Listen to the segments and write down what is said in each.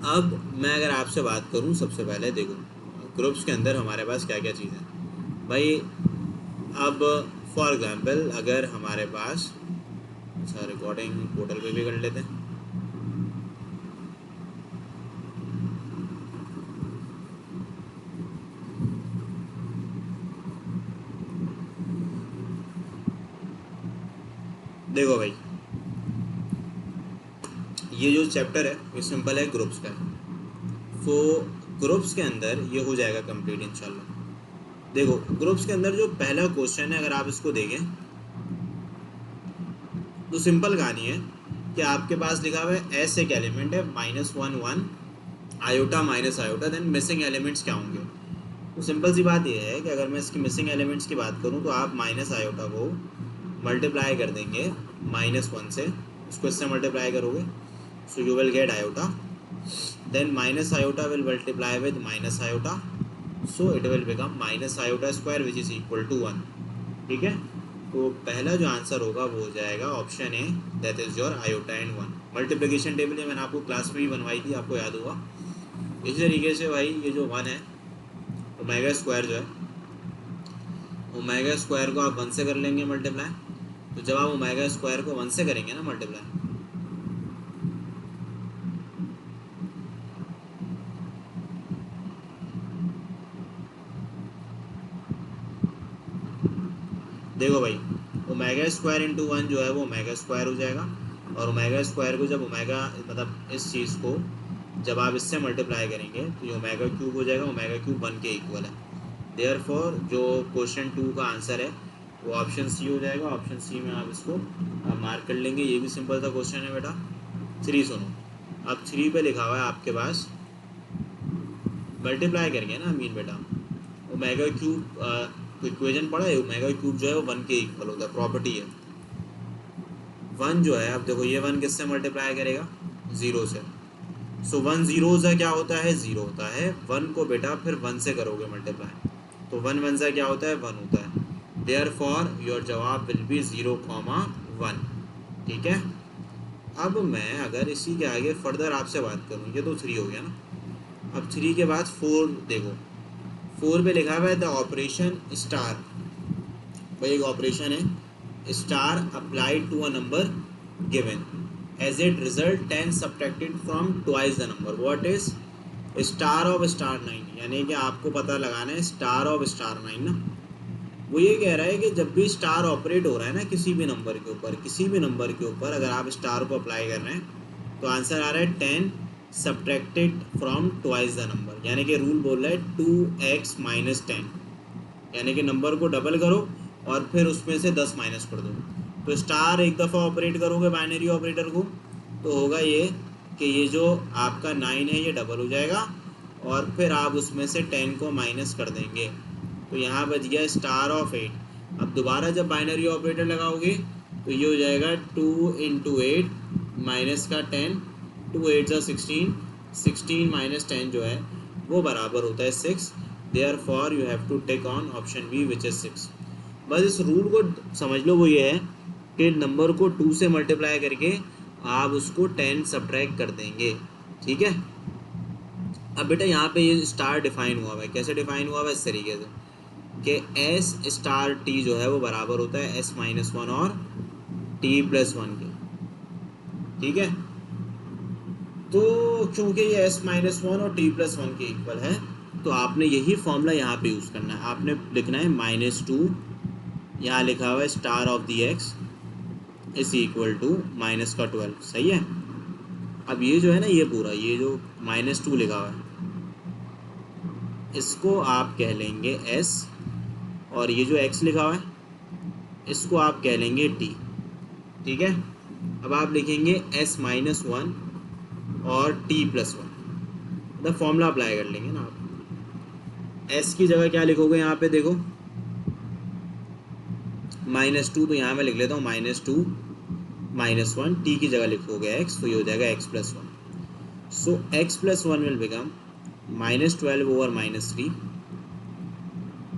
अब मैं अगर आपसे बात करूं, सबसे पहले देखो ग्रुप्स के अंदर हमारे पास क्या क्या चीज़ है भाई। अब फॉर एग्जांपल अगर हमारे पास, अच्छा रिकॉर्डिंग पोर्टल पे भी कर लेते हैं। देखो भाई, ये जो चैप्टर है ये सिंपल है, ग्रुप्स का है। तो ग्रुप्स के अंदर ये हो जाएगा कंप्लीट इंशाल्लाह। देखो ग्रुप्स के अंदर जो पहला क्वेश्चन है, अगर आप इसको देखें तो सिंपल कहानी है कि आपके पास लिखा हुआ है एस एक एलिमेंट है -1 1 iota minus iota, then missing elements क्या होंगे। तो सिंपल सी बात ये है कि अगर मैं इसकी मिसिंग एलिमेंट्स की बात करूँ तो आप माइनस आयोटा को मल्टीप्लाई कर देंगे -1 से, उसको इससे मल्टीप्लाई करोगे, so you will get iota, then minus iota will multiply with minus iota, so it will become minus iota square which is equal to 1। ठीक है, तो पहला जो आंसर होगा वो हो जाएगा option A, that is your iota and 1। Multiplication table ये मैंने आपको क्लास में ही बनवाई थी, आपको याद होगा। इसी तरीके से भाई ये जो 1 है, ओमेगा स्क्वायर जो है, ओमेगा स्क्वायर को आप 1 से कर लेंगे मल्टीप्लाई। तो जब आप ओमेगा स्क्वायर को 1 से करेंगे ना मल्टीप्लाई, देखो भाई ओमेगा स्क्वायर इंटू 1 जो है वो ओमेगा स्क्वायर हो जाएगा, और ओमेगा स्क्वायर को जब ओमेगा मतलब इस चीज़ को जब आप इससे मल्टीप्लाई करेंगे तो ये ओमेगा क्यूब हो जाएगा, ओमेगा क्यूब 1 के इक्वल है। देयरफॉर जो क्वेश्चन 2 का आंसर है वो ऑप्शन सी हो जाएगा। ऑप्शन सी में आप इसको मार्क कर लेंगे। ये भी सिंपल सा क्वेश्चन है बेटा। 3 सुनो, अब 3 पे लिखा हुआ है आपके पास, मल्टीप्लाई करेंगे ना मीन बेटा, ओमेगा क्यूब इक्वेशन पढ़ा है, ओमेगा क्यूब जो है वो 1 के इक्वल होता है, प्रॉपर्टी है। 1 जो है, अब देखो ये 1 किससे मल्टीप्लाई करेगा, 0 से। सो 1 0 से क्या होता है, 0 होता है। 1 को बेटा फिर 1 से करोगे मल्टीप्लाई, तो 1 1 से क्या होता है, 1 होता है। देयर फॉर योर जवाब विल बी 0,1। ठीक है, अब मैं अगर इसी के आगे फर्दर आपसे बात करूँ, ये तो 3 हो गया ना। अब 3 के बाद 4 देखो, 4 पे लिखा हुआ है द ऑपरेशन स्टार। भाई एक ऑपरेशन है, star applied to a number given as it result 10 subtracted from twice the number, what is star of star 9। यानी कि आपको पता लगाना है स्टार ऑफ स्टार 9 ना। वो ये कह रहा है कि जब भी स्टार ऑपरेट हो रहा है ना किसी भी नंबर के ऊपर, किसी भी नंबर के ऊपर अगर आप स्टार को अप्लाई कर रहे हैं तो आंसर आ रहा है 10 subtracted from twice the number. यानी कि रूल बोल रहा है 2x माइनस 10, यानी कि नंबर को डबल करो और फिर उसमें से 10 माइनस कर दो। तो स्टार एक दफ़ा ऑपरेट करोगे बाइनरी ऑपरेटर को तो होगा ये कि ये जो आपका 9 है ये डबल हो जाएगा, और फिर आप उसमें से 10 को माइनस कर देंगे, तो यहाँ बच गया स्टार ऑफ 8। अब दोबारा जब बाइनरी ऑपरेटर लगाओगे तो ये हो जाएगा 2 इंटू 8 माइनस का 10, 2 8 जा 16, 16 माइनस 10 जो है वो बराबर होता है 6। Therefore you have to take on option B which is 6। बस इस रूल को समझ लो, वो ये है कि नंबर को 2 से मल्टीप्लाई करके आप उसको 10 सब्ट्रैक्ट कर देंगे। ठीक है, अब बेटा यहाँ पे ये स्टार डिफाइन हुआ है, कैसे डिफाइन हुआ है, इस तरीके से कि एस स्टार टी जो है वो बराबर होता है एस माइनस 1 और टी प्लस 1 के। ठीक है, तो क्योंकि ये एस माइनस 1 और टी प्लस 1 के इक्वल है तो आपने यही फॉर्मूला यहाँ पे यूज़ करना है। आपने लिखना है -2, यहाँ लिखा हुआ है star of the x is equal to minus का 12। सही है, अब ये जो है ना ये पूरा ये जो -2 लिखा हुआ है इसको आप कह लेंगे s, और ये जो x लिखा हुआ है इसको आप कह लेंगे t। ठीक है, अब आप लिखेंगे s माइनस 1 और t प्लस 1, मतलब फॉर्मूला अप्लाई कर लेंगे ना आप। s की जगह क्या लिखोगे यहाँ पे देखो -2, तो यहाँ मैं लिख लेता हूँ -2 -1, t की जगह लिखोगे x, तो ये हो जाएगा x plus 1। So x plus 1 will become -12 over -3।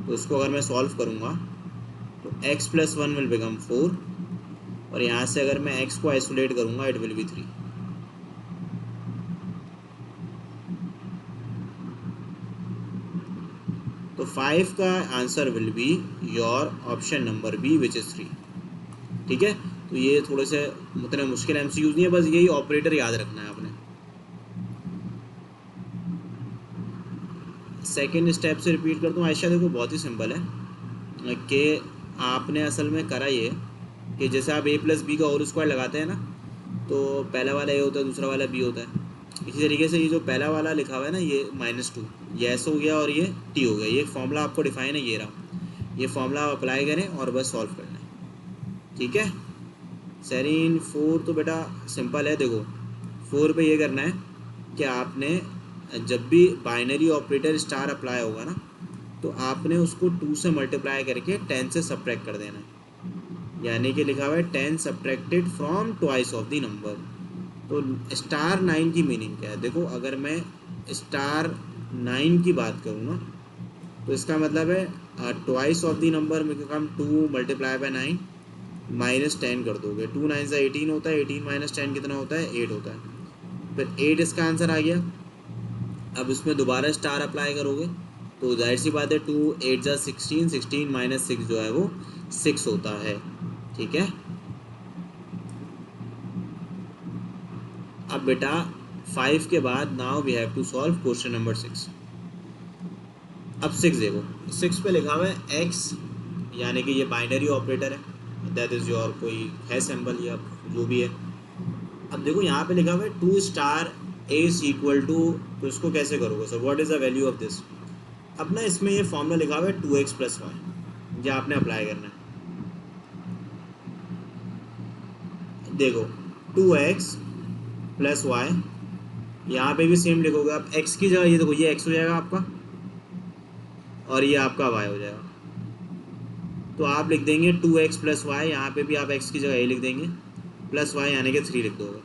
तो इसको अगर मैं सॉल्व करूँगा तो x प्लस 1 विल बिकम 4, और यहाँ से अगर मैं x को आइसोलेट करूँगा इट विल बी 3। तो 5 का answer will be your option number B which is 3। ठीक है, तो ये थोड़े से उतने मुश्किल MCQs नहीं है, बस यही ऑपरेटर याद रखना है आपने। सेकेंड स्टेप से रिपीट करता हूँ आयशा, देखो बहुत ही सिंपल है कि आपने असल में करा ये कि जैसे आप a प्लस बी का होल स्क्वायर लगाते हैं ना, तो पहला वाला a होता है, दूसरा वाला b होता है। इसी तरीके से ये जो पहला वाला लिखा हुआ है ना, ये -2, ये s हो गया और ये t हो गया। ये फॉर्मूला आपको डिफाइन है, ये रहा। ये फॉर्मूला आप अप्लाई करें और बस सॉल्व करना है। ठीक है, सेरीन 4 तो बेटा सिंपल है। देखो 4 पे ये करना है कि आपने जब भी बाइनरी ऑपरेटर स्टार अप्लाई होगा ना, तो आपने उसको 2 से मल्टीप्लाई करके 10 से सब्ट्रैक्ट कर देना है। यानी कि लिखा हुआ है 10 subtracted from twice of the number. तो स्टार 9 की मीनिंग क्या है? देखो अगर मैं स्टार 9 की बात करूँ ना, तो इसका मतलब है ट्वाइस ऑफ द नंबर में कम 2 मल्टीप्लाई बाय 9 -10 कर दोगे। 2 9 से 18 होता है, 18 - 10 कितना होता है? 8 होता है। फिर 8 इसका आंसर आ गया। अब इसमें दोबारा स्टार अप्लाई करोगे तो जाहिर सी बात है 2 8 जा 16, 16 - 6 जो है वो 6 होता है। ठीक है, अब बेटा 5 के बाद now we have to solve question number 6। अब 6 देखो, 6 पे लिखा हुआ है x, यानी कि ये बाइनरी ऑपरेटर है, दैट इज़ योर कोई है सिंबल या जो भी है। अब देखो यहाँ पे लिखा हुआ है 2 star a is equal to, तो इसको कैसे करोगे sir? What is the value of this? अब ना इसमें ये फॉर्मूला लिखा हुआ है 2x + y, ये आपने अप्लाई करना है। देखो 2x + y, यहाँ पे भी सेम लिखोगे आप। x की जगह ये देखो, ये x हो जाएगा आपका और ये आपका y हो जाएगा। तो आप लिख देंगे 2x + y, यहाँ पे भी आप x की जगह a लिख देंगे, प्लस y यानी कि 3 लिख दोगे।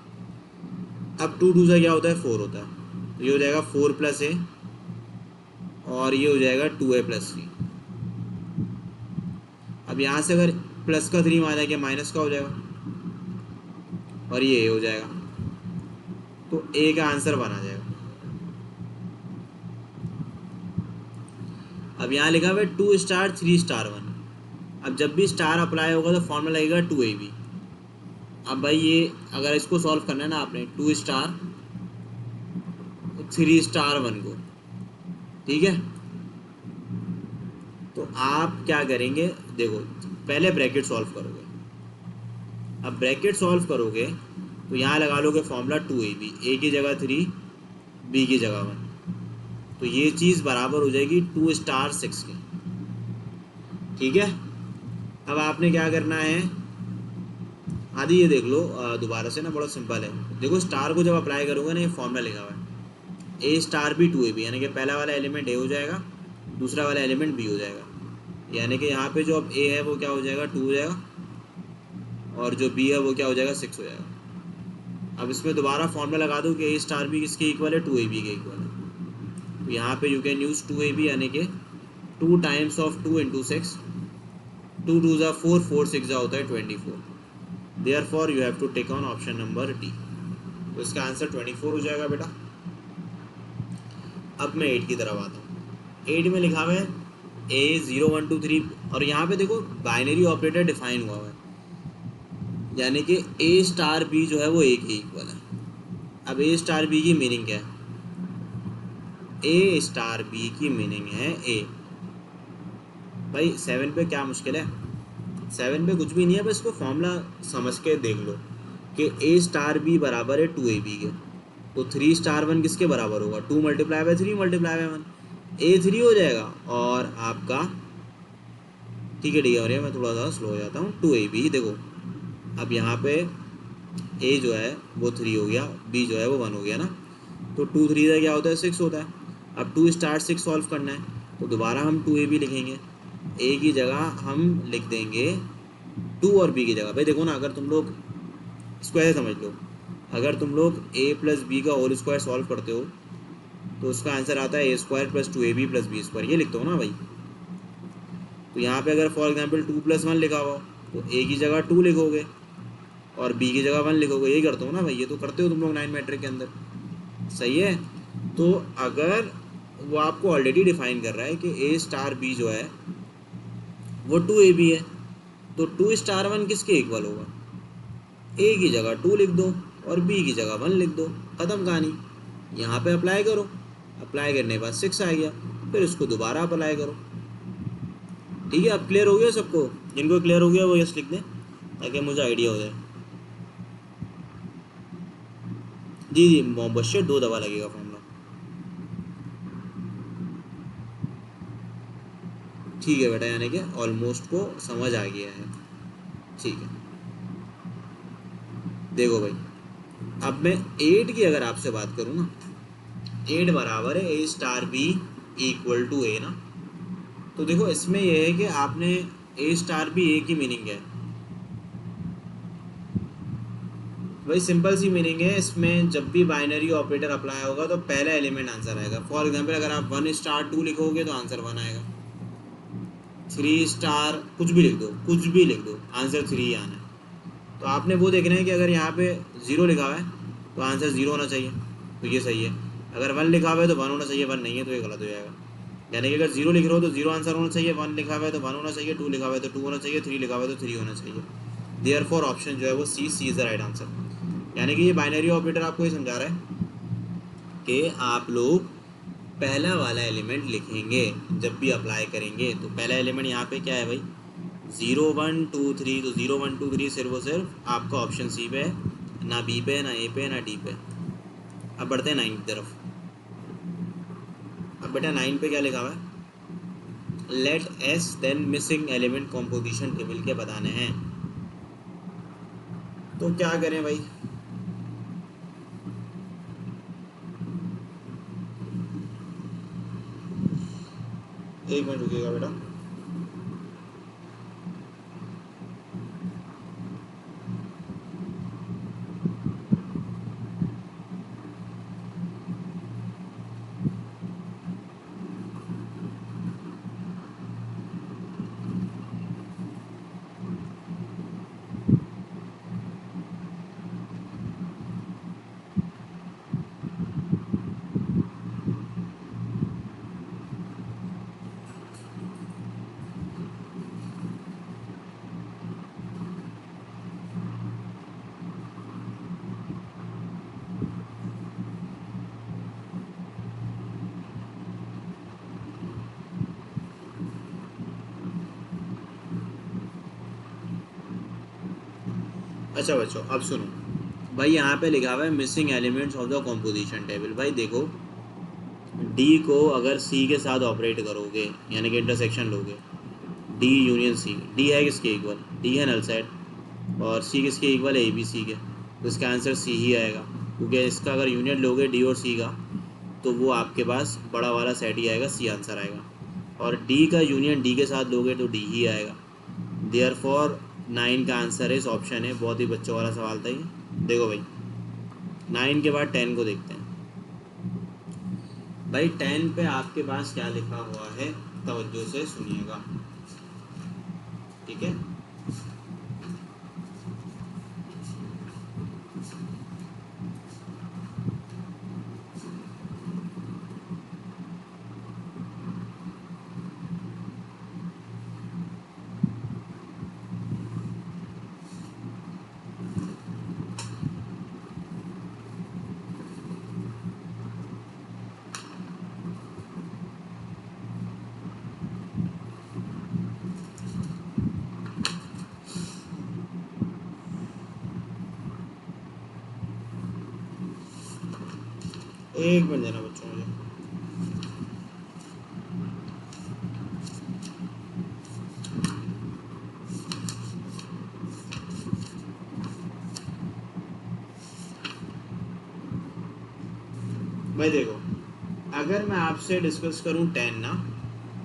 अब 2 2 से क्या होता है? 4 होता है। तो ये हो जाएगा 4 + a और ये हो जाएगा 2a + 3। अब यहाँ से अगर प्लस का 3 माना कि माइनस का हो जाएगा और ये a हो जाएगा, तो a का आंसर बना जाएगा। अब यहाँ लिखा हुआ है 2 स्टार 3 स्टार 1। अब जब भी स्टार अप्लाई होगा तो फॉर्मूला लगेगा 2ab। अब भाई ये अगर इसको सॉल्व करना है ना आपने, 2 स्टार 3 स्टार 1 को, ठीक है, तो आप क्या करेंगे? देखो पहले ब्रैकेट सॉल्व करोगे। अब ब्रैकेट सॉल्व करोगे तो यहाँ लगा लोगे फॉर्मूला 2ab, a की जगह 3, b की जगह 1, तो ये चीज़ बराबर हो जाएगी 2 स्टार 6 के। ठीक है, अब आपने क्या करना है, आदि ये देख लो दोबारा से ना, बड़ा सिंपल है। देखो स्टार को जब अप्लाई करोगे ना, ये फॉर्मूला लिखा हुआ है a स्टार b 2ab, यानी कि पहला वाला एलिमेंट a हो जाएगा, दूसरा वाला एलिमेंट b हो जाएगा। यानी कि यहाँ पे जो अब a है वो क्या हो जाएगा? 2 हो जाएगा, और जो b है वो क्या हो जाएगा? 6 हो जाएगा। अब इसमें दोबारा फॉर्मूला लगा दो कि a स्टार b किसके इक्वल है? 2ab के इक्वल है। तो यहाँ पे यू कैन यूज़ 2ab, यानी कि 2 टाइम्स ऑफ 2 × 6, 2 2 जा 4, 4 6 जा होता है 24। Therefore you have to take on option number D. तो इसका आंसर 24 हो जाएगा बेटा। अब मैं 8 की तरफ आता हूँ। 8 में लिखा हुआ है a 0 1 2 3, और यहाँ पे देखो बाइनरी ऑपरेटर डिफाइन हुआ है, यानी कि a स्टार b जो है वो a के इक्वल है। अब a स्टार b की मीनिंग क्या है? a स्टार b की मीनिंग है a। भाई 7 पे क्या मुश्किल है? 7 पे कुछ भी नहीं है, बस इसको फॉर्मूला समझ के देख लो कि a स्टार b बराबर है 2ab के। तो 3 स्टार 1 किसके बराबर होगा? 2 × 3 × 1, a 3 हो जाएगा और आपका, ठीक है और ये मैं थोड़ा सा स्लो हो जाता हूँ, 2ab। देखो अब यहाँ पे a जो है वो 3 हो गया, b जो है वो 1 हो गया ना, तो 2 3 का क्या होता है? 6 होता है। अब 2 स्टार 6 सॉल्व करना है, तो दोबारा हम 2ab लिखेंगे। a की जगह हम लिख देंगे 2 और b की जगह, भाई देखो ना, अगर तुम लोग इसको ऐसे समझ लो, अगर तुम लोग a + b का होल स्क्वायर सॉल्व करते हो तो उसका आंसर आता है a² + 2ab + b², ये लिखते हो ना भाई। तो यहाँ पे अगर फॉर एग्जांपल 2 + 1 लिखा हो तो a की जगह 2 लिखोगे और b की जगह 1 लिखोगे, यही करते हो ना भाई, ये तो करते हो तुम लोग 9 मैट्रिक के अंदर, सही है। तो अगर वो आपको ऑलरेडी डिफाइन कर रहा है कि ए स्टार बी जो है वो 2AB है, तो 2 स्टार 1 किसके इक्वल होगा? ए की जगह 2 लिख दो और बी की जगह 1 लिख दो, ख़त्म कहानी। यहाँ पे अप्लाई करो, अप्लाई करने के बाद 6 आ गया, फिर इसको दोबारा अप्लाई करो। ठीक है, अब क्लियर हो गया सबको? जिनको क्लियर हो गया वो यस लिख दें ताकि मुझे आइडिया हो जाए। जी जी, मोहब्बत 2 दफ़ा लगेगा फॉर्मूला। ठीक है बेटा, यानी कि ऑलमोस्ट को समझ आ गया है। ठीक है, देखो भाई, अब मैं 8 की अगर आपसे बात करूँ ना, 8 बराबर है a star b equal to ए ना, तो देखो इसमें यह है कि आपने ए स्टार बी ए की मीनिंग है भाई, सिंपल सी मीनिंग है। इसमें जब भी बाइनरी ऑपरेटर अप्लाई होगा तो पहला एलिमेंट आंसर आएगा। फॉर एग्जांपल अगर आप 1 स्टार 2 लिखोगे तो आंसर 1 आएगा, 3 स्टार कुछ भी लिख दो, कुछ भी लिख दो, आंसर 3 ही आना है। तो आपने वो देखना है कि अगर यहाँ पे 0 लिखा हुआ है तो आंसर 0 होना चाहिए, तो ये सही है। अगर 1 लिखा हुआ है तो 1 होना चाहिए, 1 नहीं है तो ये गलत हो जाएगा। यानी कि अगर 0 लिख रहे हो तो 0 आंसर होना चाहिए, 1 लिखा हुआ है तो 1 होना चाहिए, 2 लिखा हुआ है तो 2 होना चाहिए, 3 लिखा हुआ है तो 3 होना चाहिए। देयरफॉर ऑप्शन जो है वो सी इज़ द राइट आंसर। यानी कि ये बाइनरी ऑपरेटर आपको ये समझा रहा है कि आप लोग पहला वाला एलिमेंट लिखेंगे जब भी अप्लाई करेंगे। तो पहला एलिमेंट यहाँ पे क्या है भाई? 0 1 2 3, तो 0 1 2 3 सिर्फ आपका ऑप्शन सी पे है, ना बी पे, ना ए पे, ना डी पे। अब बढ़ते हैं 9 की तरफ। अब बेटा 9 पे क्या लिखा हुआ है? Let's then missing element composition table के बताने हैं। तो क्या करें भाई? एक मिनट रुकिएगा बेटा। अच्छा बच्चों, अब सुनो भाई, यहाँ पे लिखा हुआ है missing elements of the composition table. भाई देखो, डी को अगर सी के साथ ऑपरेट करोगे, यानी कि इंटरसेक्शन लोगे, डी यूनियन सी, डी है किसके इक्वल? डी है नल सेट, और सी किसके इक्वल है? ए बी सी के, तो इसका आंसर सी ही आएगा। क्योंकि इसका अगर यूनियन लोगे डी और सी का, तो वो आपके पास बड़ा वाला सेट ही आएगा, सी आंसर आएगा। और डी का यूनियन डी के साथ लोगे तो डी ही आएगा। देयरफॉर 9 का आंसर इस ऑप्शन है। बहुत ही बच्चों वाला सवाल था ये। देखो भाई, 9 के बाद 10 को देखते हैं। भाई 10 पे आपके पास क्या लिखा हुआ है, तवज्जो से सुनिएगा, ठीक है? एक मिनट देना बच्चों मुझे। भाई देखो, अगर मैं आपसे डिस्कस करूं 10 ना,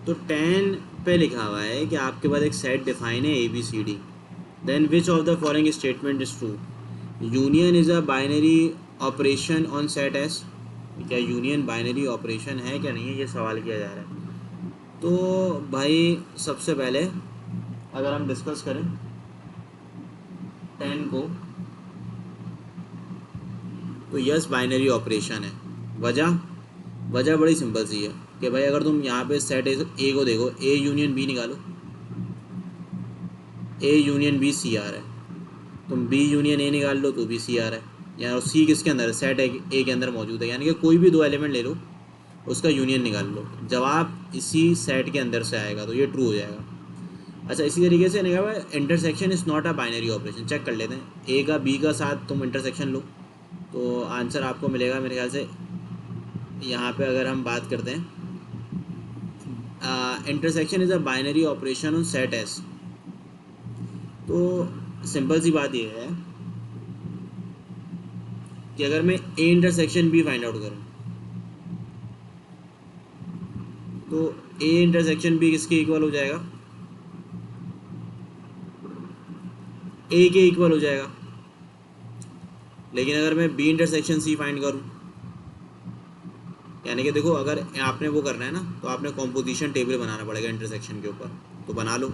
तो 10 पे लिखा हुआ है कि आपके पास एक सेट डिफाइन है A B C D, then which of the following statement is true? Union is a binary operation on set S. क्या यूनियन बाइनरी ऑपरेशन है क्या नहीं है, ये सवाल किया जा रहा है। तो भाई सबसे पहले अगर हम डिस्कस करें 10 को, तो यस बाइनरी ऑपरेशन है। वजह वजह बड़ी सिंपल सी है कि भाई अगर तुम यहाँ पे सेट ए को देखो, ए यूनियन बी निकालो, ए यूनियन बी सी आ रहा है, तुम बी यूनियन ए निकाल लो तो भी सी आ रहा है, या सी किसके अंदर है, सेट ए के अंदर मौजूद है, यानी कि कोई भी दो एलिमेंट ले लो उसका यूनियन निकाल लो, जवाब इसी सेट के अंदर से आएगा तो ये ट्रू हो जाएगा। अच्छा इसी तरीके से निकाला intersection is not a binary operation, check कर लेते हैं, ए का बी का साथ तुम इंटरसेक्शन लो तो आंसर आपको मिलेगा मेरे ख्याल से। यहाँ पे अगर हम बात करते हैं intersection is a binary operation on set S, तो सिंपल सी बात ये है कि अगर मैं A intersection B find out करूँ तो ए इंटरसेक्शन बी किसके इक्वल हो जाएगा, ए के इक्वल हो जाएगा। लेकिन अगर मैं बी इंटरसेक्शन सी फाइंड करूँ, यानी कि देखो अगर आपने वो करना है ना तो आपने कॉम्पोजिशन टेबल बनाना पड़ेगा इंटरसेक्शन के ऊपर, तो बना लो,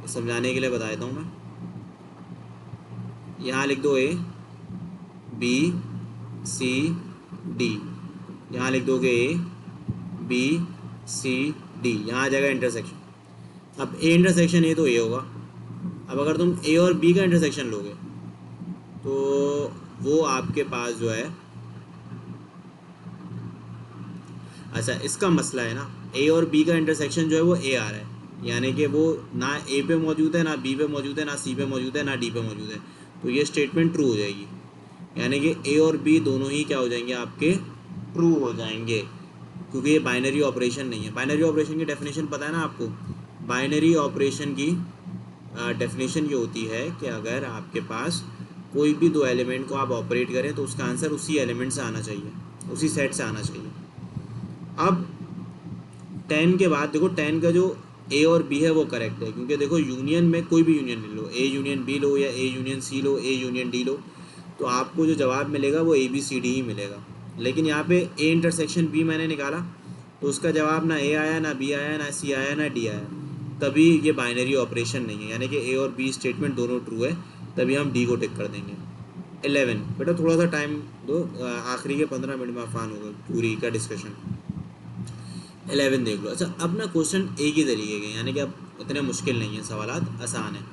समझाने के लिए बता देता हूँ मैं। यहाँ लिख दो ए बी सी डी, यहाँ लिख दोगे ए बी सी डी, यहाँ आ जाएगा इंटरसेक्शन। अब ए इंटरसेक्शन ए तो ए होगा, अब अगर तुम ए और बी का इंटरसेक्शन लोगे तो वो आपके पास जो है, अच्छा इसका मसला है ना, ए और बी का इंटरसेक्शन जो है वो ए आ रहा है, यानी कि वो ना ए पे मौजूद है, ना बी पे मौजूद है, ना सी पे मौजूद है, ना डी पे मौजूद है, तो ये स्टेटमेंट ट्रू हो जाएगी, यानी कि ए और बी दोनों ही क्या हो जाएंगे आपके ट्रू हो जाएंगे, क्योंकि ये बाइनरी ऑपरेशन नहीं है। बाइनरी ऑपरेशन की डेफिनेशन पता है ना आपको, बाइनरी ऑपरेशन की डेफिनेशन ये होती है कि अगर आपके पास कोई भी दो एलिमेंट को आप ऑपरेट करें तो उसका आंसर उसी एलिमेंट से आना चाहिए, उसी सेट से आना चाहिए। अब 10 के बाद देखो 10 का जो ए और बी है वो करेक्ट है, क्योंकि देखो यूनियन में कोई भी यूनियन ले लो, ए यूनियन बी लो या ए यूनियन सी लो, ए यूनियन डी लो, तो आपको जो जवाब मिलेगा वो ए बी सी डी ही मिलेगा। लेकिन यहाँ पे ए इंटरसेक्शन बी मैंने निकाला तो उसका जवाब ना ए आया, ना बी आया, ना सी आया, ना डी आया, तभी ये बाइनरी ऑपरेशन नहीं है, यानी कि ए और बी स्टेटमेंट दोनों ट्रू है, तभी हम डी को टिक कर देंगे। 11 बेटा थोड़ा सा टाइम दो, आखिरी के 15 मिनट में आसान होगा पूरी का डिस्कशन। 11 देख लो। अच्छा अब ना क्वेश्चन एक ही तरीके के, यानी कि अब उतने मुश्किल नहीं है, सवालात आसान है।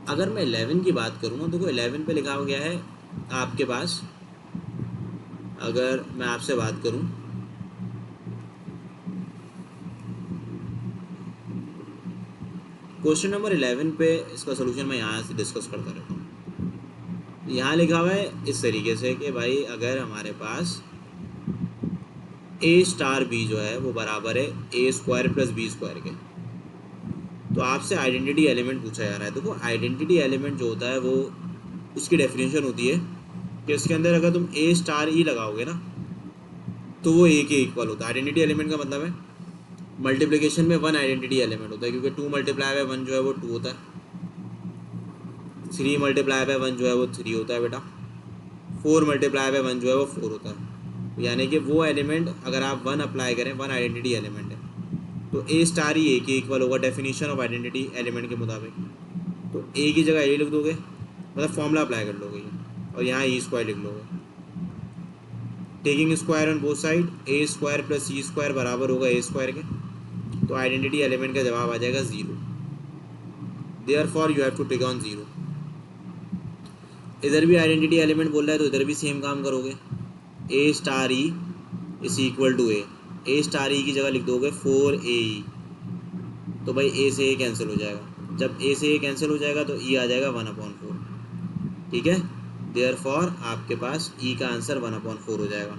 अगर मैं 11 की बात करूँ ना, देखो 11 पे लिखा गया है आपके पास, अगर मैं आपसे बात करूँ क्वेश्चन नंबर 11 पे, इसका सोल्यूशन मैं यहाँ से डिस्कस करता रहता हूँ। यहाँ लिखा हुआ है इस तरीके से कि भाई अगर हमारे पास ए स्टार बी जो है वो बराबर है ए स्क्वायर प्लस बी स्क्वायर के, तो आपसे आइडेंटिटी एलिमेंट पूछा जा रहा है। देखो आइडेंटिटी एलिमेंट जो होता है वो, उसकी डेफिनेशन होती है कि उसके अंदर अगर तुम ए स्टार ई लगाओगे ना तो वो ए के इक्वल होता है। आइडेंटिटी एलिमेंट का मतलब है मल्टीप्लिकेशन में 1 आइडेंटिटी एलिमेंट होता है, क्योंकि 2 मल्टीप्लाई बाय 1 जो है वो 2 होता है, 3 मल्टीप्लाई बाय 1 जो है वो 3 होता है बेटा, 4 मल्टीप्लाई बाय 1 जो है वो 4 होता है। यानी कि वो एलिमेंट अगर आप 1 अप्लाई करें, 1 आइडेंटिटी एलिमेंट है, तो ए स्टार ही ए के इक्वल होगा डेफिनेशन ऑफ आइडेंटिटी एलिमेंट के मुताबिक। तो ए की जगह ए लिख दोगे, मतलब फॉर्मूला अप्लाई कर लोगे और यहाँ ई स्क्वायर लिख लोगे, taking square on both side, a square plus c square बराबर होगा ए स्क्वायर के, तो आइडेंटिटी एलिमेंट का जवाब आ जाएगा 0। Therefore you have to tick on 0। इधर भी आइडेंटिटी एलिमेंट बोल रहा है तो इधर भी सेम काम करोगे, a star e is equal to a star e की जगह लिख दोगे 4AE, तो भाई ए से ए कैंसिल हो जाएगा, जब ए से ए कैंसिल हो जाएगा तो ई आ जाएगा 1/4, ठीक है। देयरफॉर आपके पास ई का आंसर 1/4 हो जाएगा।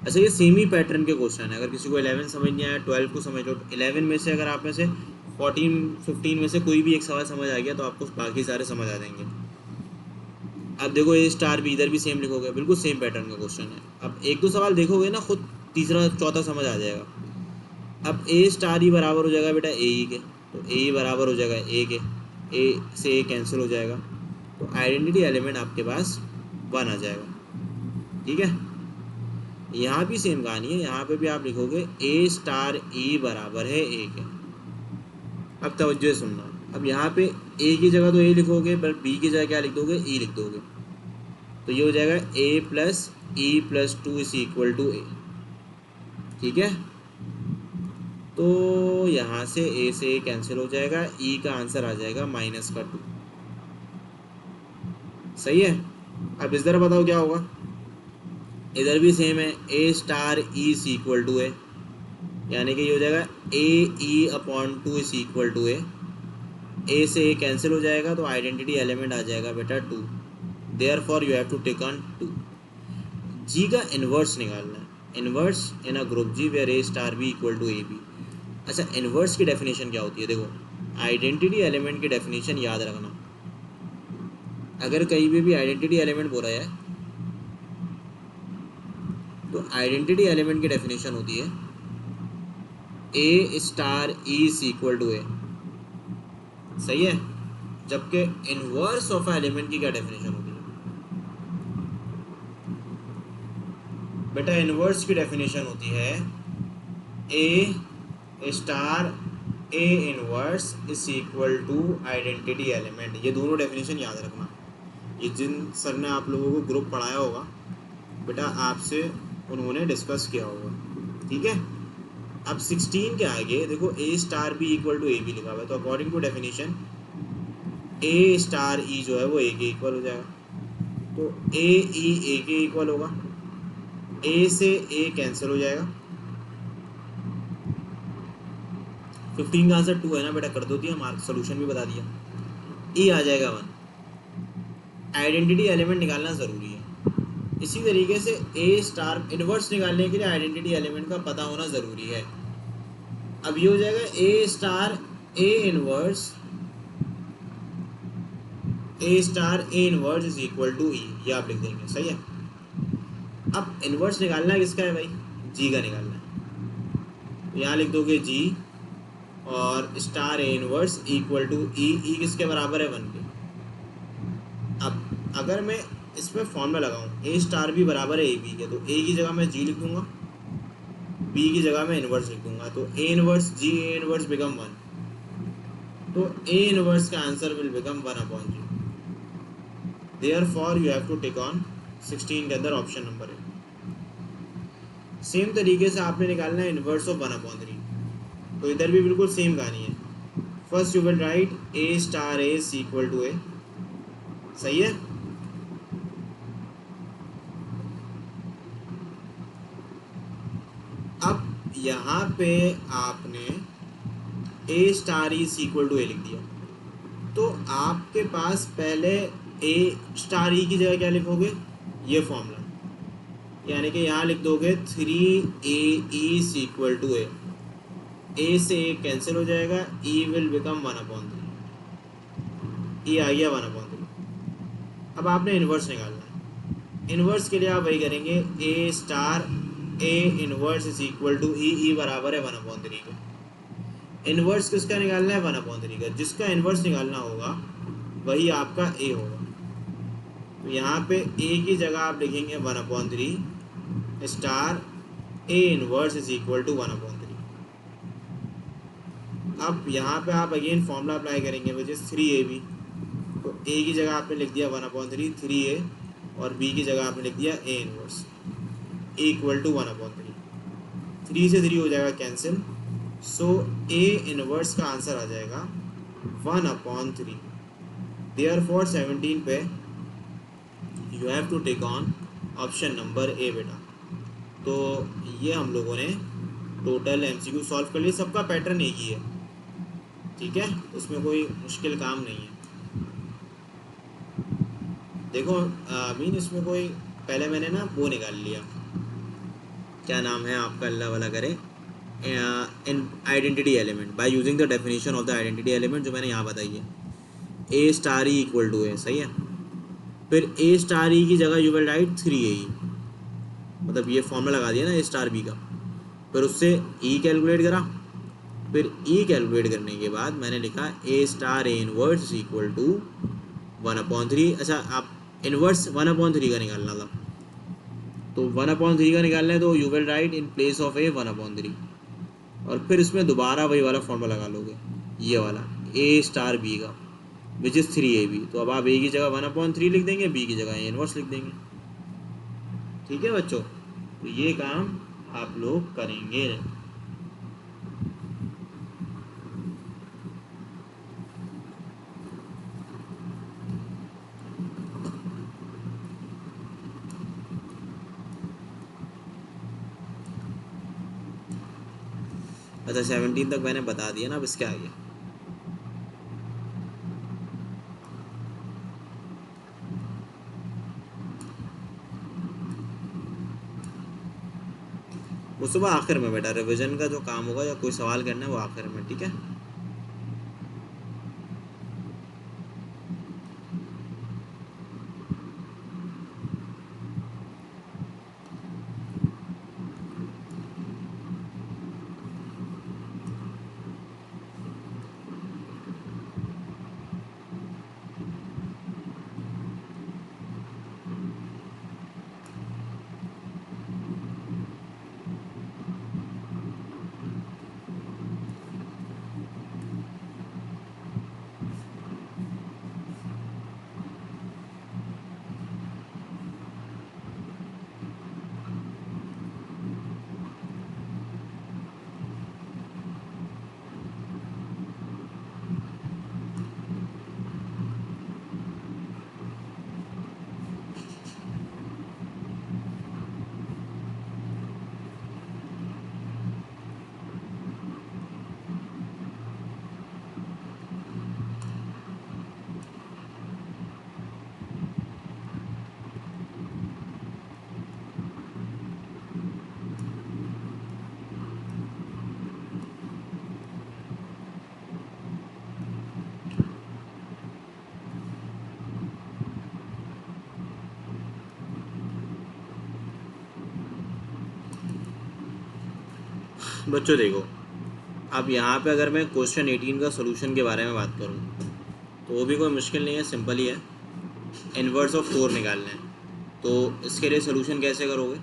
अच्छा ये सेम ही पैटर्न के क्वेश्चन है, अगर किसी को 11 समझ नहीं आया 12 को समझ लो, 11 में से अगर आप में से 14-15 में से कोई भी एक सवाल समझ आ गया तो आपको बाकी सारे समझ आ जाएंगे। अब देखो ए स्टार भी इधर भी सेम लिखोगे, बिल्कुल सेम पैटर्न का क्वेश्चन है। अब एक दो सवाल देखोगे ना खुद तीसरा चौथा समझ आ जाएगा। अब ए स्टार ही बराबर हो जाएगा बेटा ए ई के, तो ए ई बराबर हो जाएगा ए के, ए से ए कैंसिल हो जाएगा, तो आइडेंटिटी एलिमेंट आपके पास 1 आ जाएगा, ठीक है। यहाँ भी सेम कहानी है, यहाँ पे भी आप लिखोगे ए स्टार ई बराबर है ए के। अब तवज्जो से सुनना, अब यहाँ पे ए की जगह तो ए लिखोगे, पर बी की जगह क्या लिख दोगे, ई लिख दोगे, तो ये हो जाएगा a plus e plus 2 is equal to a. ठीक है, तो यहाँ से ए से ए कैंसिल हो जाएगा, ई का आंसर आ जाएगा -2। सही है। अब इस तरह बताओ क्या होगा। इधर भी सेम है, a star e is equal to a, यानी कि ये हो जाएगा a e upon 2 is equal to a से ए कैंसिल हो जाएगा तो आइडेंटिटी एलिमेंट आ जाएगा बेटा 2। Therefore you have to take on 2। G का इन्वर्स निकालना है, inverse in a group G where a star b equal to a b. अच्छा, इन्वर्स की डेफिनेशन क्या होती है, देखो आइडेंटिटी एलिमेंट की डेफिनेशन याद रखना। अगर कहीं भी आइडेंटिटी एलिमेंट बोला है तो आइडेंटिटी एलिमेंट की डेफिनेशन होती है a star e is equal to a. सही है। जबकि इनवर्स ऑफ एलिमेंट की क्या डेफिनेशन होती है बेटा, इनवर्स की डेफिनेशन होती है a star a inverse is equal to identity element. ये दोनों डेफिनेशन याद रखना। ये जिन सर ने आप लोगों को ग्रुप पढ़ाया होगा बेटा, आपसे उन्होंने डिस्कस किया होगा। ठीक है। अब 16 के आगे देखो a star b equal to a b लिखा हुआ है, तो according to definition a star e जो है वो ए के इक्वल हो जाएगा। तो ए के इक्वल होगा, ए से ए कैंसिल हो जाएगा। 15 का आंसर 2 है ना बेटा, कर दो दिया मार्क, सोल्यूशन भी बता दिया। ई आ जाएगा 1। आइडेंटिटी एलिमेंट निकालना ज़रूरी है। इसी तरीके से ए स्टार इनवर्स निकालने के लिए आइडेंटिटी एलिमेंट का पता होना ज़रूरी है। अब ये हो जाएगा a star a inverse is equal to e, ये आप लिख देंगे। सही है। अब इनवर्स निकालना है किसका है भाई, जी का निकालना है। तो यहाँ लिख दोगे जी और star a inverse equal to e किसके बराबर है 1 के। अब अगर मैं इसमें फॉर्मूला लगाऊं ए स्टार भी बराबर है ए बी के, तो ए की जगह मैं जी लिख दूंगा, बी की जगह मैं इनवर्स लिख दूंगा, तो a inverse g a inverse become 1। तो ए इनवर्स का answer will become 1/g। Therefore you have to take on 16 के अंदर ऑप्शन नंबर है। सेम तरीके से आपने निकालना है इनवर्स ऑफ 1/3। तो इधर भी बिल्कुल सेम कहानी है। First you will write a star a is equal to a. सही है। अब यहाँ पे आपने a star is equal to a लिख दिया, तो आपके पास पहले ए स्टार ई की जगह क्या लिखोगे, ये फॉर्मूला, यानी कि यहाँ लिख दोगे 3a is equal to a से ए कैंसिल हो जाएगा, ई विल बिकम 1/3। ई आ गया 1/3। अब आपने इन्वर्स निकालना है। इन्वर्स के लिए आप वही करेंगे, a star a inverse is equal to e बराबर है 1/3 के। इन्वर्स किसका निकालना है, 1/3 का। जिसका इन्वर्स निकालना होगा वही आपका ए होगा। तो यहाँ पे ए की जगह आप लिखेंगे 1/3 star a inverse is equal to 1/3। अब यहाँ पे आप अगेन फॉर्मूला अप्लाई करेंगे विच इज 3ab। तो ए की जगह आपने लिख दिया 1/3 3a, और बी की जगह आपने लिख दिया ए इनवर्स इक्वल टू 1/3। 3 से 3 हो जाएगा कैंसिल, सो ए इनवर्स का आंसर आ जाएगा 1/3। देयरफॉर 17 पे you have to take on option number a बेटा। तो ये हम लोगों ने टोटल एमसीक्यू सॉल्व कर लिया। सबका पैटर्न एक ही है, ठीक है, उसमें कोई मुश्किल काम नहीं है। देखो मीन इसमें कोई, पहले मैंने ना वो निकाल लिया, क्या नाम है आपका, अल्लाह वाला करे, in identity element by using the definition of the identity element जो मैंने यहाँ बताई है, a star e equal to a. सही है। फिर ए स्टार ई की जगह यू विल राइट 3a, मतलब ये फॉर्मूला लगा दिया ना ए स्टार बी का। फिर उससे ई कैलकुलेट करा, फिर ई कैलकुलेट करने के बाद मैंने लिखा a star a inverse equal to 1/3। अच्छा, आप इनवर्स 1/3 का निकालना था, तो 1/3 का निकालना है तो you will write in place of a 1/3, और फिर इसमें दोबारा वही वाला फॉर्मूला लगा लोगे, ये वाला ए स्टार बी का विच इज़ 3ab। तो अब आप ए की जगह 1/3 लिख देंगे, बी की जगह ए इनवर्स लिख देंगे। ठीक है बच्चों, तो ये काम आप लोग करेंगे। अच्छा 17 तक मैंने बता दिया ना, अब इसके आगे वो सुबह आखिर में बेटा, रिवीजन का जो काम होगा या कोई सवाल करना है वो आखिर में, ठीक है। बच्चों देखो, अब यहाँ पे अगर मैं क्वेश्चन 18 का सोल्यूशन के बारे में बात करूँ तो वो भी कोई मुश्किल नहीं है, सिंपल ही है। इन्वर्स ऑफ 4 निकालना है, तो इसके लिए सोल्यूशन कैसे करोगे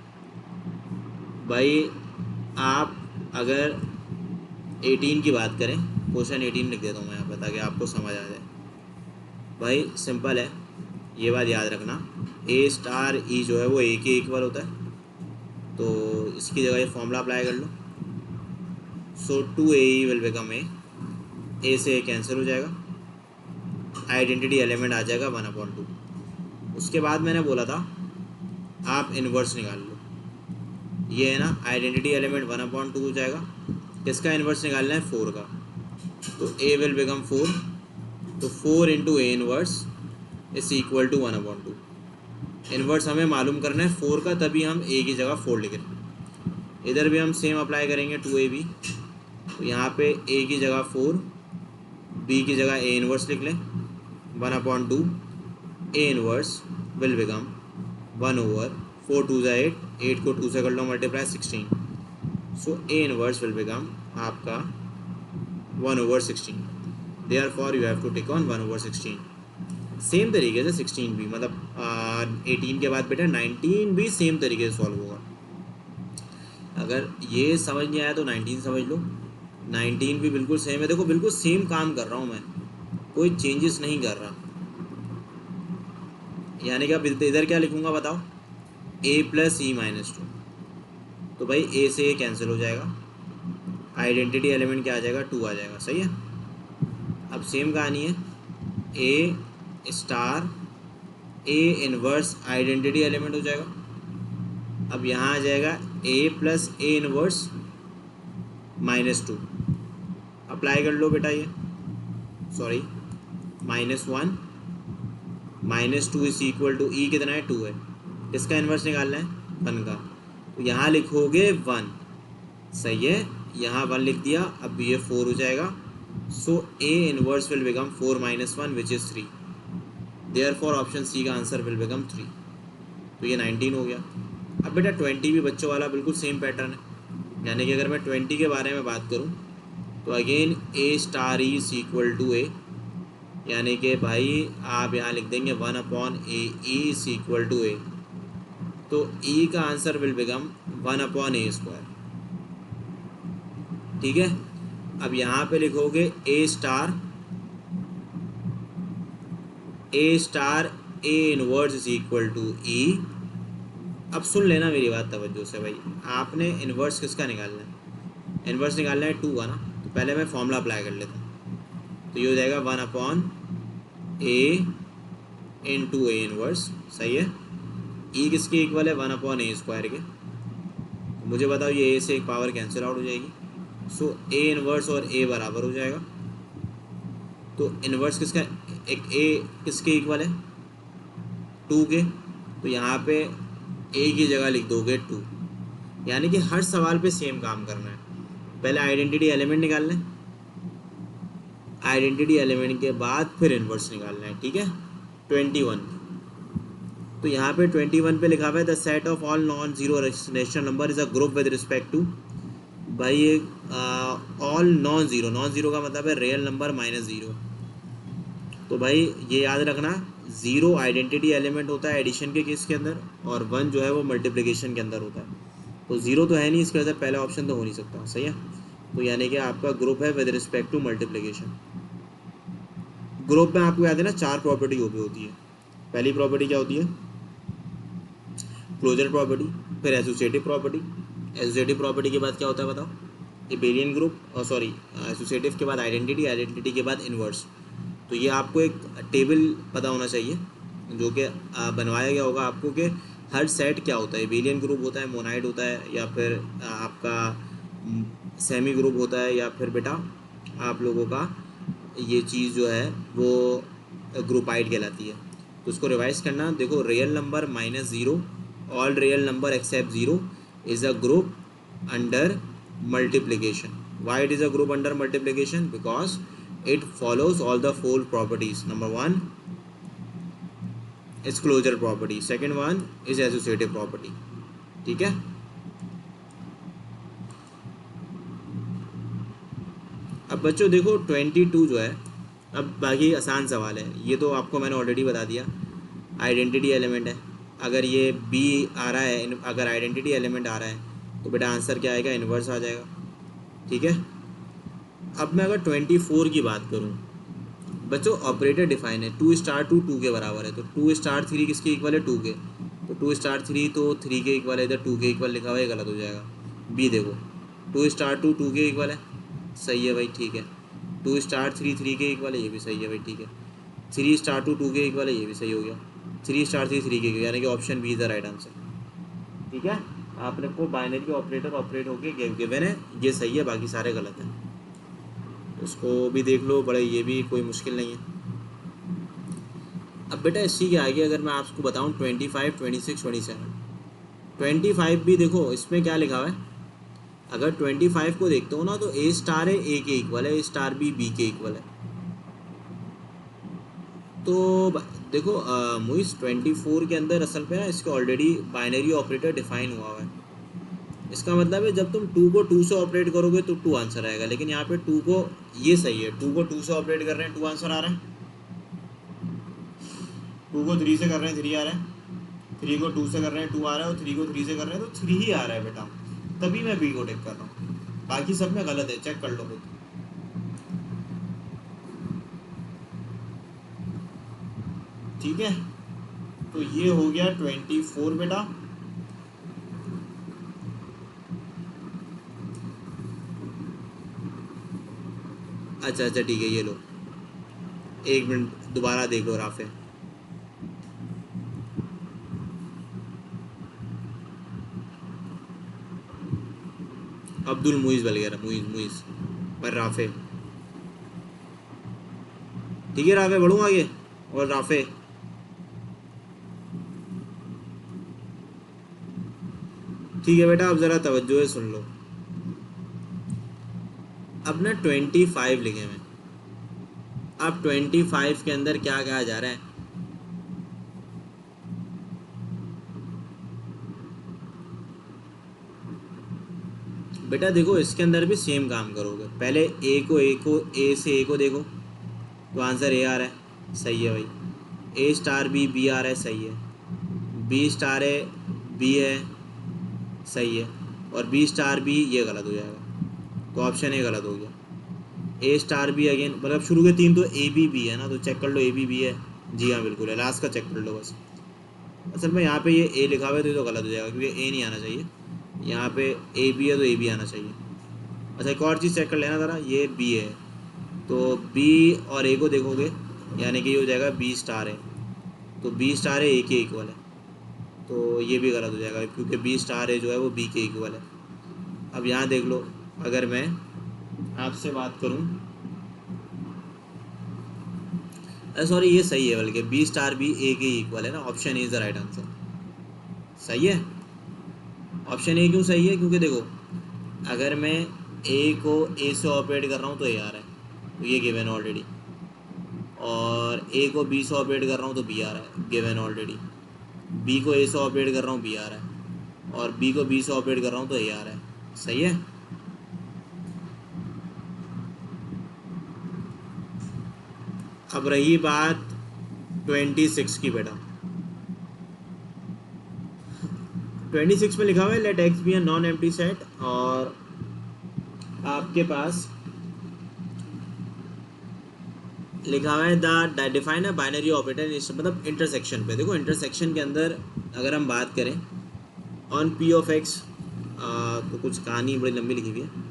भाई? आप अगर 18 की बात करें, क्वेश्चन 18 लिख देता हूँ मैं यहाँ पर ताकि आपको समझ आ जाए। भाई सिंपल है, ये बात याद रखना, ए स्टार ई जो है वो ए के इक्वल होता है, तो इसकी जगह ये फॉर्मूला अप्लाई कर लो। सो 2AE विल बिकम ए से ए कैंसिल हो जाएगा, आइडेंटिटी एलिमेंट आ जाएगा 1/2। उसके बाद मैंने बोला था आप इन्वर्स निकाल लो, ये है ना आइडेंटिटी एलिमेंट 1/2 हो जाएगा। किसका इन्वर्स निकालना है? 4 का, तो ए विल बिकम 4, तो 4 into a inverse is equal to 1/2। Inverse हमें मालूम करना है 4 का, तभी हम ए की जगह 4 लिख रहे हैं। इधर भी हम सेम अप्लाई करेंगे 2AB, तो यहाँ पे ए की जगह 4, बी की जगह ए इन्वर्स लिख लें 1/2। ए इन्वर्स विल बिकम 1/4, 2 ज़ा 8, 8 को 2 से कर लो multiply 16, so a inverse will become आपका 1/16। Therefore you have to take on 1/16। Same तरीके से 16 भी, मतलब 18 के बाद बेटा 19 भी सेम तरीके से सॉल्व होगा। अगर ये समझ नहीं आया तो 19 समझ लो, 19 भी बिल्कुल सेम है। देखो बिल्कुल सेम काम कर रहा हूँ मैं, कोई चेंजेस नहीं कर रहा। यानी कि अब इधर क्या लिखूँगा बताओ? a प्लस ई माइनस 2, तो भाई a से a कैंसिल हो जाएगा, आइडेंटिटी एलिमेंट क्या आ जाएगा? 2 आ जाएगा, सही है। अब सेम कहानी है, a star a inverse identity element हो जाएगा। अब यहाँ आ जाएगा a plus A inverse -2, apply कर लो बेटा, ये सॉरी -1 -2 इज इक्वल टू ई कितना है? 2 है। इसका इन्वर्स निकालना है 1 का, तो यहाँ लिखोगे 1, सही है, यहाँ 1 लिख दिया। अब ये 4 हो जाएगा, so a inverse will become 4 - 1 which is 3। Therefore option c का आंसर विल बिकम 3। तो ये 19 हो गया। अब बेटा 20 भी बच्चों वाला बिल्कुल सेम पैटर्न है, यानी कि अगर मैं 20 के बारे में बात करूँ तो again a star e is equal to a, यानी कि भाई आप यहाँ लिख देंगे 1/a, e is equal to a, तो ई का आंसर विल बिकम 1/a², ठीक है। अब यहाँ पे लिखोगे a star a inverse is equal to e, अब सुन लेना मेरी बात तवज्जो से भाई, आपने इन्वर्स किसका निकालना है? इन्वर्स निकालना है 2 का ना, तो पहले मैं फॉर्मूला अप्लाई कर लेता हूँ। तो ये हो जाएगा 1/a इंटू ए इन्वर्स, सही है। ई किसके इक्वल है? 1/a² के। तो मुझे बताओ ये ए से एक पावर कैंसिल आउट हो जाएगी, सो ए इन्वर्स और ए बराबर हो जाएगा। तो इन्वर्स किसका, एक ए किसके इक्वल है? 2 के। तो यहाँ पे ए की जगह लिख दोगे 2, यानी कि हर सवाल पे सेम काम करना है। पहले आइडेंटिटी एलिमेंट निकालना है, आइडेंटिटी एलिमेंट के बाद फिर इन्वर्स निकालना है, ठीक है। 21, तो यहाँ पे 21 पे लिखा हुआ है the set of all non zero rational number is a group with respect to, भाई ये ऑल नॉन जीरो का मतलब है रियल नंबर माइनस जीरो। तो भाई ये याद रखना, ज़ीरो आइडेंटिटी एलिमेंट होता है एडिशन के केस के अंदर, और 1 जो है वो मल्टीप्लिकेशन के अंदर होता है। तो ज़ीरो तो है नहीं, इसके वजह से पहला ऑप्शन तो हो नहीं सकता, सही है। तो यानी कि आपका ग्रुप है with respect to multiplication. Group में आपको याद है ना 4 प्रॉपर्टी होती है। पहली प्रॉपर्टी क्या होती है? क्लोजर प्रॉपर्टी, फिर एसोसिएटिव प्रॉपर्टी। एसोसिएटिव प्रॉपर्टी के बाद क्या होता है बताओ? एबेलियन ग्रुप, और सॉरी एसोसिएटिव के बाद आइडेंटिटी, आइडेंटिटी के बाद इन्वर्स। तो ये आपको एक टेबल पता होना चाहिए जो कि बनवाया गया होगा आपको कि हर सेट क्या होता है। एबेलियन ग्रुप होता है, मोनाइड होता है, या फिर आपका सेमी ग्रुप होता है, या फिर बेटा आप लोगों का ये चीज़ जो है वो ग्रुपाइड कहलाती है। तो उसको रिवाइज करना, देखो real number minus zero, all real number except zero is a group under multiplication. Why it is a group under multiplication? Because it follows all the 4 properties. Number 1 is closure property, second one is associative property, ठीक है। अब बच्चों देखो 22 जो है, अब बाकी आसान सवाल है, ये तो आपको मैंने ऑलरेडी बता दिया। आइडेंटिटी एलिमेंट है, अगर ये बी आ रहा है, अगर आइडेंटिटी एलिमेंट आ रहा है तो बेटा आंसर क्या आएगा? इन्वर्स आ जाएगा, ठीक है। अब मैं अगर 24 की बात करूं बच्चों, ऑपरेटर डिफाइन है 2 स्टार 2 2 के बराबर है, तो 2 स्टार 3 किसके इक्वल है? 2 के। तो 2 स्टार 3 तो 3 के इक्वल है, इधर 2 के इक्वल लिखा हुआ है, गलत हो जाएगा। बी देखो 2 स्टार 2 2 के इक्वल है, सही है भाई, ठीक है। 2 स्टार 3 3 के इक्वल है, ये भी सही है भाई, ठीक है। 3 स्टार 2 2 के इक्वल है, ये भी सही हो गया। 3 स्टार 3 3 के इक्वल, यानी कि option B is the right answer, ठीक है। आपने को बाइनरी ऑपरेटर ऑपरेट होके गिवन है, ये सही है, बाकी सारे गलत हैं। उसको भी देख लो, बड़े ये भी कोई मुश्किल नहीं है। अब बेटा इसी के आगे अगर मैं आपको बताऊं 25 26 27, 25 भी देखो इसमें क्या लिखा हुआ है। अगर 25 को देखते हो ना तो ए स्टार है ए के इक्वल है, ए स्टार बी बी के इक्वल है। तो देखो मुइस 24 के अंदर असल पे ना इसके ऑलरेडी बाइनरी ऑपरेटर डिफाइन हुआ है। इसका मतलब है जब तुम 2 को 2 से ऑपरेट करोगे तो 2 आंसर आएगा, लेकिन यहाँ पे 2 को, ये सही है, 2 को 2 से ऑपरेट कर रहे हैं 2 आंसर आ रहा है। 2 को 3 से कर रहे हैं 3 आ रहा है, 3 को 2 से कर रहे हैं 2 आ रहा है, और 3 को 3 से कर रहे हैं तो 3 ही आ रहा है बेटा, तभी मैं बी को टिक कर रहा हूँ। बाकी सब में गलत है, चेक कर लो खुद। ठीक है, तो ये हो गया 24 बेटा। अच्छा अच्छा ठीक है, ये लो 1 मिनट दोबारा देख लो राफे। अब्दुल मुइज़ बल गया, मुइज़ पर राफे, ठीक है राफे बढ़ूँ आगे, और राफे ठीक है बेटा। अब ज़रा तवज्जो है सुन लो। अब ना 25 लिखे हैं, अब 25 के अंदर क्या कहा जा रहा है? बेटा देखो इसके अंदर भी सेम काम करोगे, पहले ए से ए को देखो तो आंसर ए आ रहा है, सही है भाई। ए स्टार बी बी आ रहा है, सही है। बी स्टार है बी है, सही है। और बी स्टार बी ये गलत हो जाएगा, तो ऑप्शन ए गलत हो गया। ए स्टार बी अगेन, मतलब शुरू के 3 तो ए बी बी है ना, तो चेक कर लो ए बी बी है, जी हाँ बिल्कुल है, लास्ट का चेक कर लो बस। असल में यहाँ पे ये ए लिखा हुआ है तो ये तो गलत हो जाएगा क्योंकि ए नहीं आना चाहिए, यहाँ पे ए बी है तो ए बी आना चाहिए। अच्छा एक और चीज़ चेक कर लेना ज़रा, ये बी है तो बी और ए को देखोगे यानी कि ये हो जाएगा बी स्टार है, तो बी स्टार है ए के इक्वल है, तो ये भी गलत हो जाएगा क्योंकि बी स्टार है जो है वो बी के इक्वल है। अब यहाँ देख लो, अगर मैं आपसे बात करूँ, सॉरी ये सही है, बल्कि बी स्टार भी ए के इक्वल है ना, option A is the right answer. सही है, ऑप्शन ए क्यों सही है, क्योंकि देखो अगर मैं ए को ए से ऑपरेट कर रहा हूँ तो ए आ रहा है, तो ये गिवन ऑलरेडी, और ए को बी से ऑपरेट कर रहा हूँ तो बी आ रहा है गिवन ऑलरेडी, बी को ए से ऑपरेट कर रहा हूँ बी आ रहा है, और बी को बी से ऑपरेट कर रहा हूँ तो ए आ रहा है। सही है। अब रही बात 26 की बेटा, 26 में लिखा हुआ है let X be a non empty set, और आपके पास लिखा हुआ है the define a binary operator, मतलब इंटरसेक्शन पे। देखो इंटरसेक्शन के अंदर अगर हम बात करें ऑन पी ऑफ एक्स, तो कुछ कहानी बड़ी लंबी लिखी हुई है।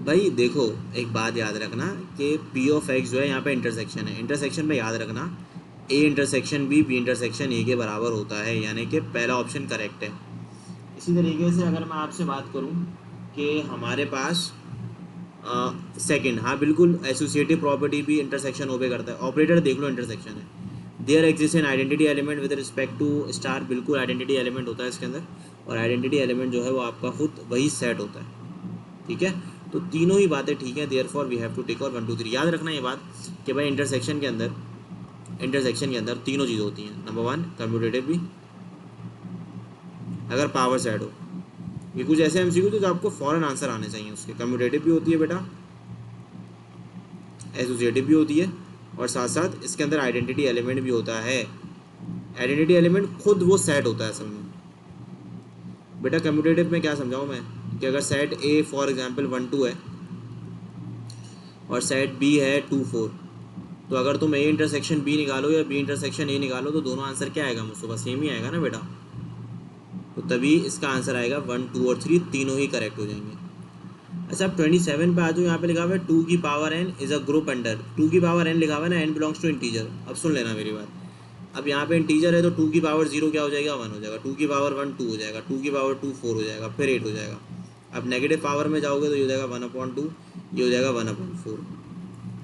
भाई देखो एक बात याद रखना कि पी ऑफ एक्स जो है यहाँ पे इंटरसेक्शन है, इंटरसेक्शन पे याद रखना A intersection B intersection A के बराबर होता है, यानी कि पहला ऑप्शन करेक्ट है। इसी तरीके से अगर मैं आपसे बात करूँ कि हमारे पास सेकंड, हाँ बिल्कुल एसोसिएटिव प्रॉपर्टी भी इंटरसेक्शन ओबे करता है। ऑपरेटर देख लो इंटरसेक्शन है, there exist an identity element with respect to star, बिल्कुल आइडेंटिटी एलिमेंट होता है इसके अंदर, और आइडेंटिटी एलिमेंट जो है वो आपका खुद वही सेट होता है। ठीक है, तो तीनों ही बातें ठीक है, therefore we have to take और 1 2 3। याद रखना ये बात कि भाई इंटरसेक्शन के अंदर तीनों चीज़ें होती हैं। नंबर 1 कम्यूटेटिव भी, अगर पावर सेट हो, ये कुछ ऐसे एमसीक्यू तो जो आपको फॉरन आंसर आने चाहिए उसके। कम्यूटेटिव भी होती है बेटा, एसोसिएटिव भी होती है, और साथ साथ इसके अंदर आइडेंटिटी एलिमेंट भी होता है। आइडेंटिटी एलिमेंट खुद वो सेट होता है असल में। बेटा कम्यूटेटिव में क्या समझाऊँ मैं, कि अगर सेट ए फॉर एग्जांपल 1 2 है और सेट बी है 2 4, तो अगर तुम ए इंटरसेक्शन बी निकालो या बी इंटरसेक्शन ए निकालो तो दोनों आंसर क्या आएगा मुझसे, बस सेम ही आएगा ना बेटा। तो तभी इसका आंसर आएगा 1 2 और 3 तीनों ही करेक्ट हो जाएंगे। अच्छा अब 27 पे आ जाओ, यहाँ पे लिखा हुआ है 2 की power n is a group under, 2 की पावर n लिखा हुआ है ना, n बिलोंग्स टू इंटीजर। अब सुन लेना मेरी बात, अब यहाँ पे इंटीजर है तो 2 की पावर 0 क्या हो जाएगा, 1 हो जाएगा, 2 की पावर 1 2 हो जाएगा, 2 की पावर 2 4 हो जाएगा, फिर 8 हो जाएगा। अब नेगेटिव पावर में जाओगे तो ये हो जाएगा 1/2, ये हो जाएगा 1/4।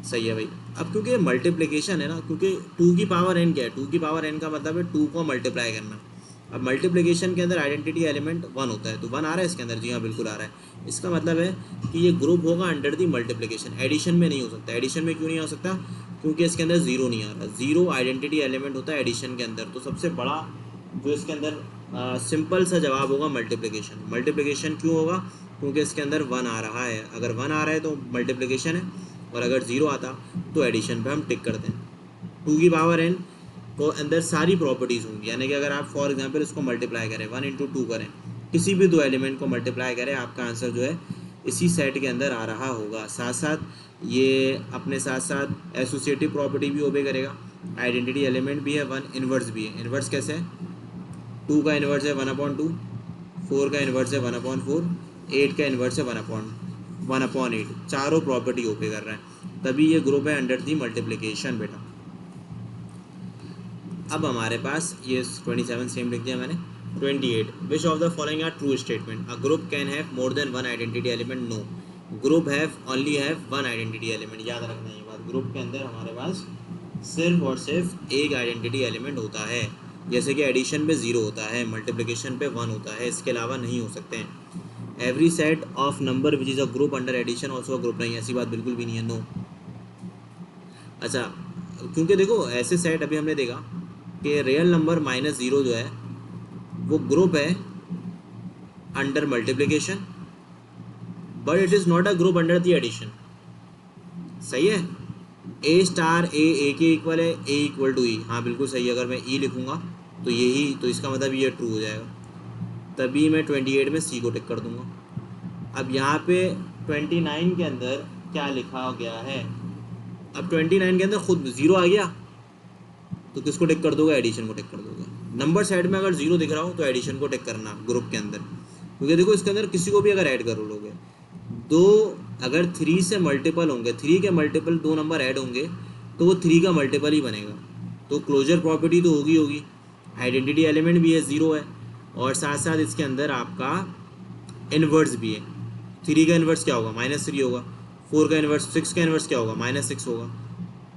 सही है भाई। अब क्योंकि मल्टीप्लिकेशन है ना, क्योंकि 2 की पावर n क्या है, 2 की पावर n का मतलब है 2 को मल्टीप्लाई करना। अब मल्टीप्लिकेशन के अंदर आइडेंटिटी एलिमेंट 1 होता है, तो 1 आ रहा है इसके अंदर, जी हाँ बिल्कुल आ रहा है। इसका मतलब है कि ये ग्रुप होगा अंडर दी मल्टीप्लिकेशन, एडिशन में नहीं हो सकता। एडिशन में क्यों नहीं हो सकता, क्योंकि इसके अंदर 0 नहीं आ रहा। 0 आइडेंटिटी एलिमेंट होता है एडिशन के अंदर, तो सबसे बड़ा जो इसके अंदर सिंपल सा जवाब होगा मल्टीप्लिकेशन। मल्टीप्लिकेशन क्यों होगा, क्योंकि इसके अंदर 1 आ रहा है। अगर 1 आ रहा है तो मल्टीप्लिकेशन है, और अगर 0 आता तो एडिशन पे हम टिक करते हैं। 2 की पावर n को अंदर सारी प्रॉपर्टीज़ होंगी, यानी कि अगर आप फॉर एग्जांपल इसको मल्टीप्लाई करें 1 × 2 करें, किसी भी दो एलिमेंट को मल्टीप्लाई करें, आपका आंसर जो है इसी सेट के अंदर आ रहा होगा। साथ साथ ये अपने साथ साथ एसोसिएटिव प्रॉपर्टी भी ओबे करेगा, आइडेंटिटी एलिमेंट भी है 1, इन्वर्स भी है। इन्वर्स कैसे है, 2 का इन्वर्स है 1/2, 4 का इन्वर्स है 1/4, 8 का इन्वर्स है 1/8, चारों प्रॉपर्टी ओबे कर रहा है, तभी ये ग्रुप है अंडर दी मल्टीप्लिकेशन बेटा। अब हमारे पास ये 27 सेम लिख दिया मैंने। 28 which of the following are true statement, a group can have more than 1 identity element, no, group have only have 1 identity element. याद रखना ये बात, ग्रुप के अंदर हमारे पास सिर्फ और सिर्फ एक आइडेंटिटी एलिमेंट होता है, जैसे कि एडिशन पे 0 होता है, मल्टीप्लिकेशन पे 1 होता है, इसके अलावा नहीं हो सकते हैं। Every set of number which is a group under addition also a group, नहीं, ऐसी बात बिल्कुल भी नहीं है, नो। अच्छा क्योंकि देखो ऐसे सेट अभी हमने देखा कि रियल नंबर -0 जो है वो ग्रुप है under multiplication, but it is not a group under the addition. सही है, ए स्टार ए के इक्वल है, ए इक्वल टू ई, हाँ बिल्कुल सही है। अगर मैं ई लिखूँगा तो यही, तो इसका मतलब ये ट्रू हो जाएगा, तभी मैं 28 में सी को टिक कर दूँगा। अब यहाँ पे 29 के अंदर क्या लिखा गया है। अब 29 के अंदर खुद 0 आ गया तो किसको टिक कर दोगे, एडिशन को टिक कर दोगे। नंबर साइड में अगर 0 दिख रहा हो तो एडिशन को टिक करना ग्रुप के अंदर, क्योंकि देखो इसके अंदर किसी को भी अगर ऐड कर लोगे दो, अगर 3 से मल्टीपल होंगे, 3 के मल्टीपल 2 नंबर ऐड होंगे तो वो 3 का मल्टीपल ही बनेगा, तो क्लोजर प्रॉपर्टी तो होगी। आइडेंटिटी एलिमेंट भी है, 0 है, और साथ साथ इसके अंदर आपका इन्वर्स भी है। 3 का इन्वर्स क्या होगा, -3 होगा। 4 का इन्वर्स, 6 का इन्वर्स क्या होगा, -6 होगा।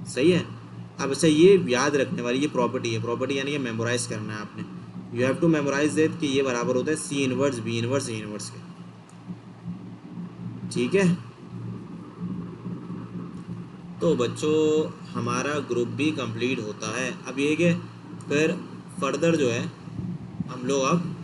सही है। अब अच्छा ये याद रखने वाली ये प्रॉपर्टी है, प्रॉपर्टी यानी कि मेमोराइज करना है आपने। You have to memorize that कि ये बराबर होता है c inverse b inverse a inverse के। ठीक है, तो बच्चों हमारा ग्रुप भी कंप्लीट होता है। अब ये कि फिर फर्दर जो है हम लोग अब